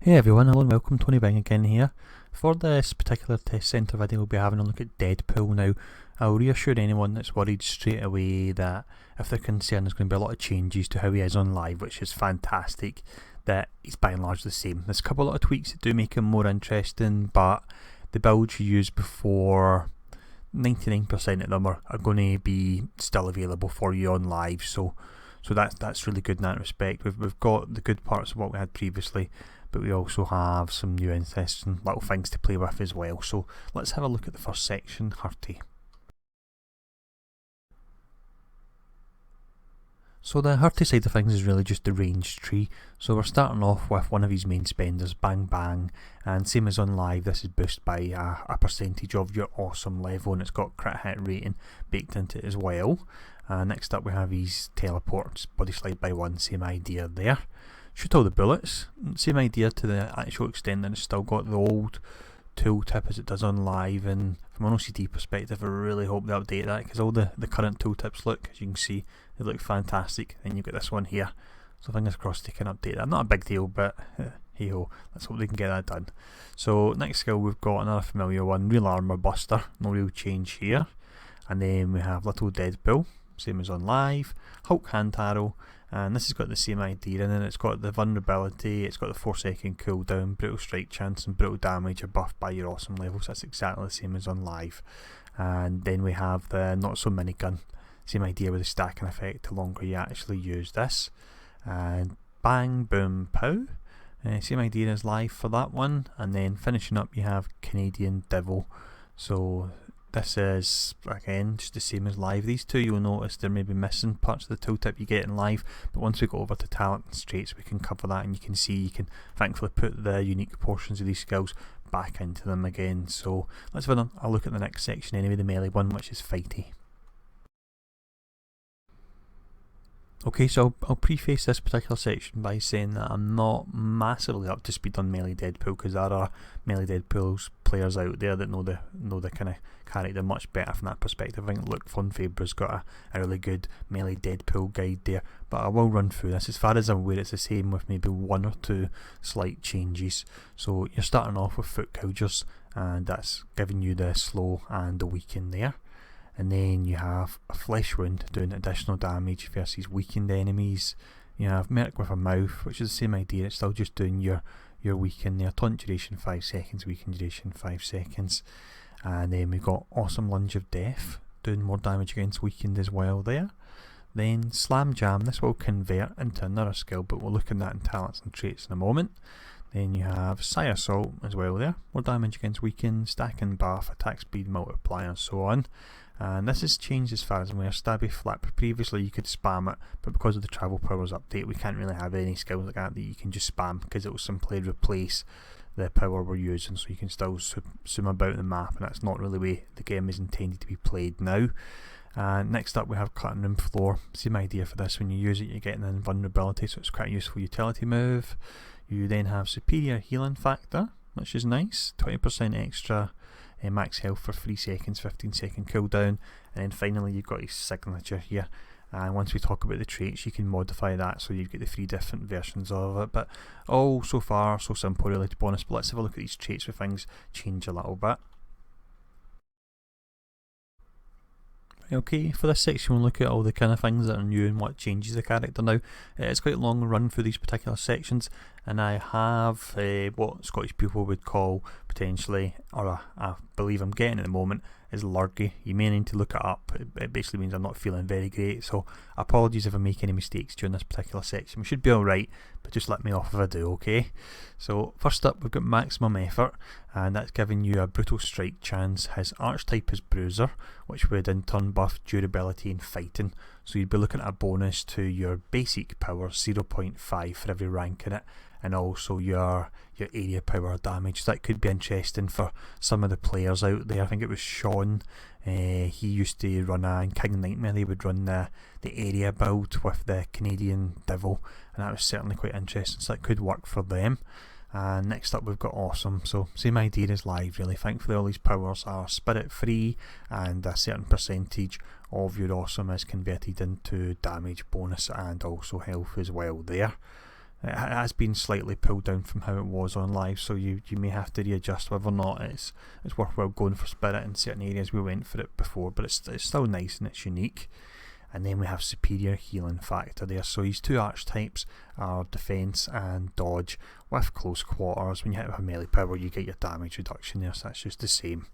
Hey everyone, hello and welcome, TonyBingGaming again here. For this particular test centre video we'll be having a look at Deadpool. Now, I'll reassure anyone that's worried straight away that if they're concerned there's going to be a lot of changes to how he is on live, which is fantastic, that he's by and large the same. There's a couple of tweaks that do make him more interesting, but the builds you used before, 99% of them are going to be still available for you on live, so that's really good in that respect. We've got the good parts of what we had previously, but we also have some new interesting little things to play with as well. So let's have a look at the first section, Hurty. So the Hurty side of things is really just the range tree. So we're starting off with one of his main spenders, Bang Bang, and same as on live, this is boosted by a percentage of your awesome level, and it's got crit hit rating baked into it as well. Next up we have his teleports, body slide by 1, same idea there. Shoot all the bullets, same idea to the actual extent that it's still got the old tooltip as it does on live, and from an OCD perspective I really hope they update that, because all the current tooltips look, as you can see, they look fantastic. Then you've got this one here, so fingers crossed they can update that. Not a big deal, but hey ho, let's hope they can get that done. So next skill we've got another familiar one, Real Armour Buster, no real change here. And then we have Little Deadpool, same as on live, Hulk Hand Arrow, and this has got the same idea, and then it's got the vulnerability, it's got the 4-second cooldown, brutal strike chance and brutal damage are buffed by your awesome levels. That's exactly the same as on live. And then we have the not so minigun, same idea with the stacking effect the longer you actually use this. And Bang Boom Pow, same idea as live for that one. And then finishing up you have Canadian Devil. So this is, again, just the same as live. These two you'll notice they're maybe missing parts of the tooltip you get in live, but once we go over to talent and traits we can cover that, and you can see you can thankfully put the unique portions of these skills back into them again. So let's have a look at the next section anyway, the melee one, which is Fighty. Okay, so I'll preface this particular section by saying that I'm not massively up to speed on Melee Deadpool, because there are Melee Deadpool's players out there that know the kind of character much better from that perspective. I think Luke Funfabra's got a really good Melee Deadpool guide there, but I will run through this. As far as I'm aware, it's the same with maybe one or two slight changes. So you're starting off with Foot Cougars, and that's giving you the slow and the weaken there. And then you have a Flesh Wound doing additional damage versus weakened enemies. You have Merc with a Mouth, which is the same idea, it's still just doing your weaken there. Taunt duration 5 seconds, weaken duration 5 seconds. And then we've got Awesome Lunge of Death, doing more damage against weakened as well there. Then Slam Jam, this will convert into another skill, but we'll look at that in talents and traits in a moment. Then you have Psy Assault as well there, more damage against weakened, stack and buff, attack speed multiplier and so on. And this has changed as far as I'm aware. Stabby Flip, previously you could spam it, but because of the Travel Powers update we can't really have any skills like that you can just spam, because it will simply replace the power we're using, so you can still zoom about the map, and that's not really the way the game is intended to be played now. Next up we have Cutting Room Floor, same idea for this. When you use it you're getting an invulnerability, so it's quite a useful utility move. You then have Superior Healing Factor, which is nice, 20% extra max health for 3 seconds, 15-second cooldown. And then finally you've got his signature here, and once we talk about the traits you can modify that, so you get the 3 different versions of it, but all so far so simple really, to be honest. But let's have a look at these traits where things change a little bit. Okay, for this section we'll look at all the kind of things that are new and what changes the character now. It's quite a long run through these particular sections, and I have what Scottish people would call potentially, or I believe I'm getting at the moment, is lurgy. You may need to look it up. It basically means I'm not feeling very great, so apologies if I make any mistakes during this particular section. We should be alright, but just let me off if I do, okay? So first up we've got Maximum Effort, and that's giving you a brutal strike chance. His archetype is Bruiser, which would in turn buff durability and fighting, so you'd be looking at a bonus to your basic power 0.5 for every rank in it, and also your area power damage. That could be interesting for some of the players out there. I think it was Sean, he used to run in King Nightmare, they would run the area build with the Canadian Devil, and that was certainly quite interesting, so that could work for them. And next up we've got Awesome, so same idea as live really. Thankfully all these powers are spirit free, and a certain percentage of your Awesome is converted into damage bonus and also health as well there. It has been slightly pulled down from how it was on live, so you may have to readjust whether or not it's worthwhile going for Spirit in certain areas. We went for it before, but it's still nice and it's unique. And then we have superior healing factor there. So these two archetypes are defense and dodge with close quarters. When you hit with melee power, you get your damage reduction there, so that's just the same.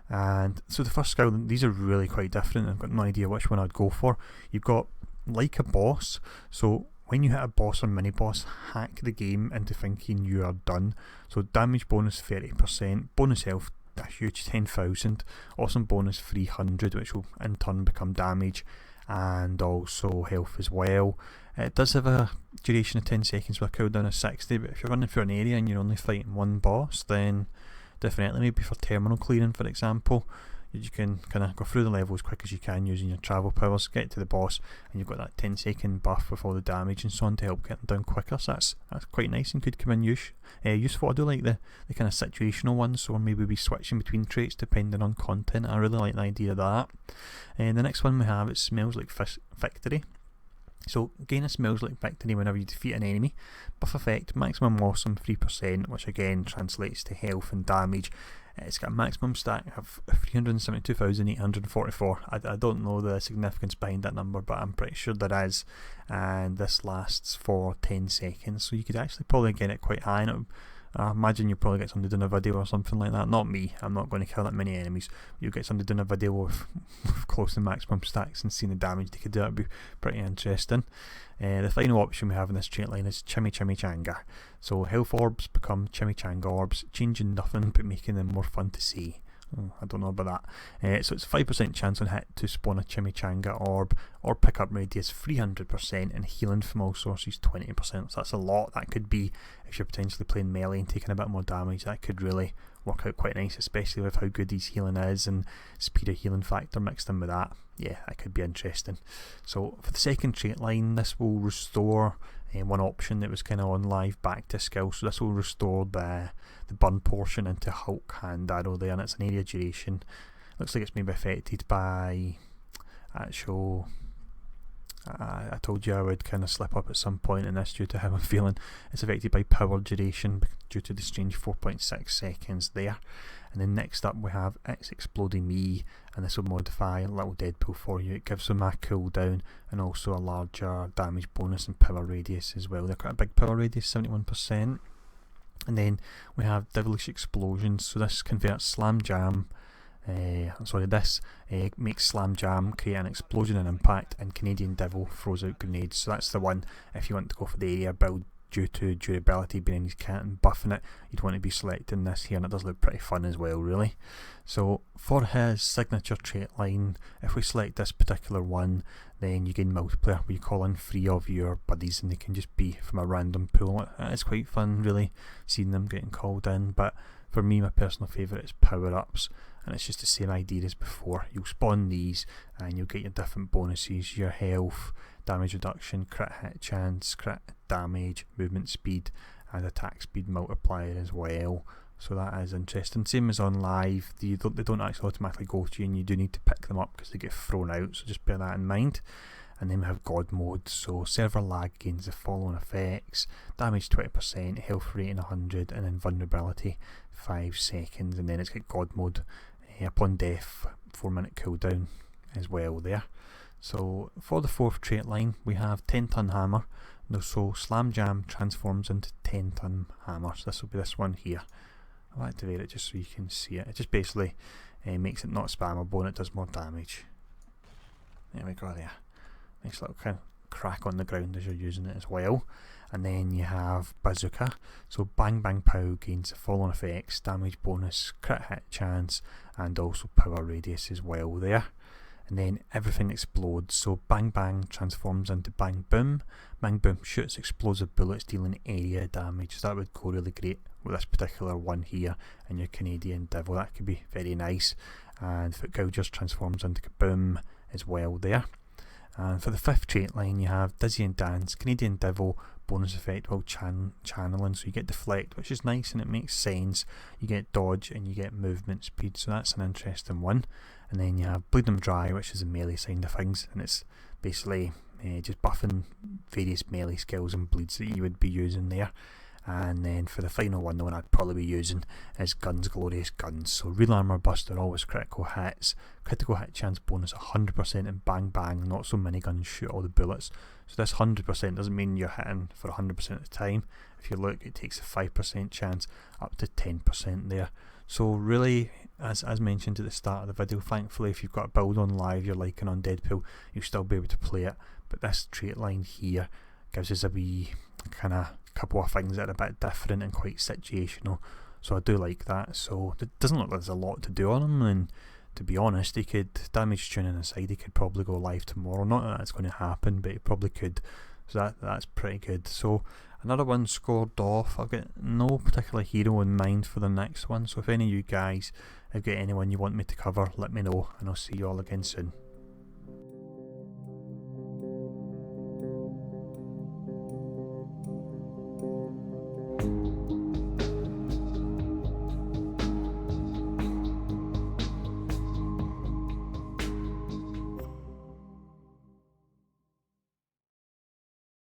And so the first skill, these are really quite different. I've got no idea which one I'd go for. You've got like a boss, so when you hit a boss or mini boss, hack the game into thinking you are done. So damage bonus 30%, bonus health a huge 10,000, awesome bonus 300, which will in turn become damage and also health as well. It does have a duration of 10 seconds with a cooldown of 60, but if you're running through an area and you're only fighting one boss, then definitely maybe for terminal clearing, for example, you can kind of go through the level as quick as you can using your travel powers, get to the boss, and you've got that 10-second buff with all the damage and so on to help get them down quicker. So that's quite nice and could come in useful. I do like the kind of situational ones, so maybe be switching between traits depending on content. I really like the idea of that. And the next one we have, it smells like victory. So gain a smells like victory whenever you defeat an enemy. Buff effect, maximum awesome 3%, which again translates to health and damage. It's got a maximum stack of 372,844. I don't know the significance behind that number, but I'm pretty sure there is. And this lasts for 10 seconds, so you could actually probably get it quite high. And I imagine you'll probably get somebody doing a video or something like that. Not me, I'm not going to kill that many enemies. You'll get somebody doing a video with close to maximum stacks and seeing the damage they could do. That'd be pretty interesting. The final option we have in this trait line is Chimichanga. So health orbs become Chimichanga orbs, changing nothing but making them more fun to see. I don't know about that. So it's 5% chance on hit to spawn a Chimichanga orb, or pickup radius 300%, and healing from all sources 20%. So that's a lot. That could be, if you're potentially playing melee and taking a bit more damage, that could really work out quite nice, especially with how good his healing is and speed of healing factor mixed in with that. Yeah, that could be interesting. So for the second trait line, this will restore one option that was kind of on live back to skill. So this will restore the burn portion into Hulk hand arrow there, and it's an area duration. Looks like it's maybe affected by actual. I told you I would kind of slip up at some point in this due to how I'm feeling. It's affected by power duration due to the strange 4.6 seconds there. And then next up we have It's Exploding Me, and this will modify a little Deadpool for you. It gives them a cooldown and also a larger damage bonus and power radius as well. They're quite a big power radius, 71%. And then we have Devilish Explosions, so this converts Slam Jam. This makes Slam Jam create an explosion and impact, and Canadian Devil throws out grenades. So that's the one, if you want to go for the area build due to durability being in his kit and buffing it, you'd want to be selecting this here, and it does look pretty fun as well, really. So for his signature trait line, if we select this particular one, then you gain multiplayer where you call in 3 of your buddies and they can just be from a random pool. It's quite fun, really, seeing them getting called in. But for me, my personal favourite is power-ups, and it's just the same idea as before. You'll spawn these and you'll get your different bonuses, your health, damage reduction, crit hit chance, crit damage, movement speed, and attack speed multiplier as well. So that is interesting. Same as on live, they don't actually automatically go to you, and you do need to pick them up because they get thrown out, so just bear that in mind. And then we have God mode, so server lag gains the following effects: damage 20%, health rating 100, and then vulnerability 5 seconds. And then it's got God mode upon death, 4-minute cooldown as well there. So for the fourth trait line, we have 10-ton hammer. So Slam Jam transforms into 10-ton hammer. So this will be this one here. I'll activate it just so you can see it. It just basically makes it not spammable and it does more damage. There we go there. Nice little kind of crack on the ground as you're using it as well. And then you have Bazooka. So Bang Bang Pow gains the following effects: damage bonus, crit hit chance, and also power radius as well there. And then everything explodes. So Bang Bang transforms into Bang Boom. Bang Boom shoots explosive bullets dealing area damage. So that would go really great with this particular one here and your Canadian Devil. That could be very nice. And Foot Gougers transforms into Kaboom as well there. And for the fifth trait line, you have Dizzy and Dance. Canadian Devil bonus effect while channeling, so you get deflect, which is nice and it makes sense. You get dodge and you get movement speed, so that's an interesting one. And then you have Bleed 'em Dry, which is a melee side of things, and it's basically just buffing various melee skills and bleeds that you would be using there. And then for the final one, the one I'd probably be using is Guns Glorious Guns. So Real Armor Buster, always critical hits, critical hit chance bonus 100%, and bang bang, not so many guns shoot all the bullets. So this 100% doesn't mean you're hitting for 100% of the time. If you look, it takes a 5% chance up to 10% there. So really, as mentioned at the start of the video, thankfully if you've got a build on live you're liking on Deadpool, you'll still be able to play it. But this trait line here gives us a wee kind of couple of things that are a bit different and quite situational, so I do like that. So it doesn't look like there's a lot to do on him, and to be honest, he could, damage tuning aside, he could probably go live tomorrow. Not that that's going to happen, but he probably could. So that's pretty good. So another one scored off. I've got no particular hero in mind for the next one, so if any of you guys have got anyone you want me to cover, let me know, and I'll see you all again soon.